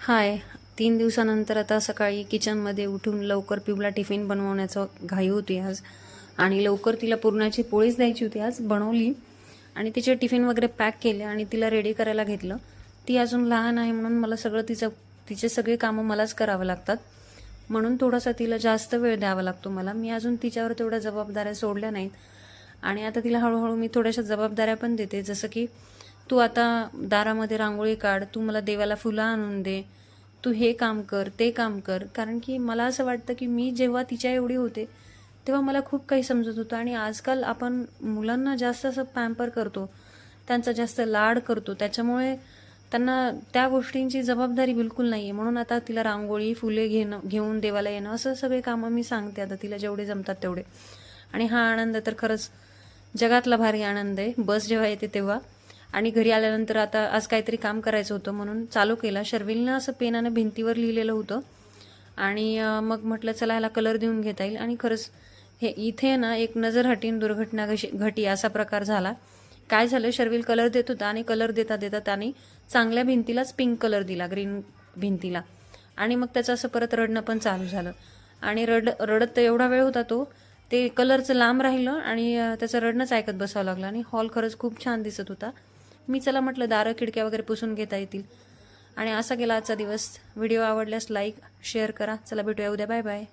हाय. 3 दिवसानंतर आता सकाळी किचनमध्ये उठून लवकर पिऊला टिफिन बनवण्याचं घाई होती आज. आणि लवकर तिला पुरणाची पोळीच द्यायची होती आज. बनवली आणि तिचे टिफिन वगैरे पॅक केले आणि तिला रेडी करायला घेतलं. ती अजून लहान आहे म्हणून मला सगळं तिचे सगळे कामं मलाच करावं लागतात. म्हणून थोडासा तिला जास्त वेळ द्यावा लागतो मला. मी अजून तिच्यावर तेवढ्या जबाबदाऱ्या सोडल्या नाहीत. आणि आता तिला हळूहळू मी थोड्याशा जबाबदाऱ्या पण देते. जसं की तू आता दारामध्ये रांगोळी काढ, तू मला देवाला फुलं आणून दे, तू हे काम कर, ते काम कर. कारण की मला असं वाटतं की मी जेव्हा तिच्या एवढी होते तेव्हा मला खूप काही समजत होतं. आणि आजकाल आपण मुलांना जास्त असं पॅम्पर करतो, त्यांचा जास्त लाड करतो, त्याच्यामुळे त्यांना त्या गोष्टींची जबाबदारी बिलकुल नाही आहे. म्हणून आता तिला रांगोळी, फुले घेऊन देवाला येणं, असं सगळे कामं मी सांगते आता तिला जेवढे जमतात तेवढे. आणि हा आनंद तर खरंच जगातला भारी आनंद आहे, बस जेव्हा येते तेव्हा. आणि घरी आल्यानंतर आता आज काहीतरी काम करायचं होतं म्हणून चालू केला. शर्विलनं असं पेनानं भिंतीवर लिहिलेलं होतं आणि मग म्हटलं चला ह्याला कलर देऊन घेता येईल. आणि खरंच हे इथे ना एक नजर हटीन दुर्घटना घटी असा प्रकार झाला. काय झालं, शर्विल कलर देत होता आणि कलर देता देता त्याने चांगल्या भिंतीलाच पिंक कलर दिला, ग्रीन भिंतीला. आणि मग त्याचं असं परत रडणं पण चालू झालं. आणि रडत तर एवढा वेळ होता तो, ते कलरचं लांब राहिलं आणि त्याचं रडणंच ऐकत बसावं लागलं. आणि हॉल खरंच खूप छान दिसत होता. मी चला म्हटलं दारं खिडक्या वगैरे पुसून घेता येतील. आणि असा गेला आजचा दिवस. व्हिडिओ आवडल्यास लाईक शेअर करा. चला भेटूया उद्या. Bye bye.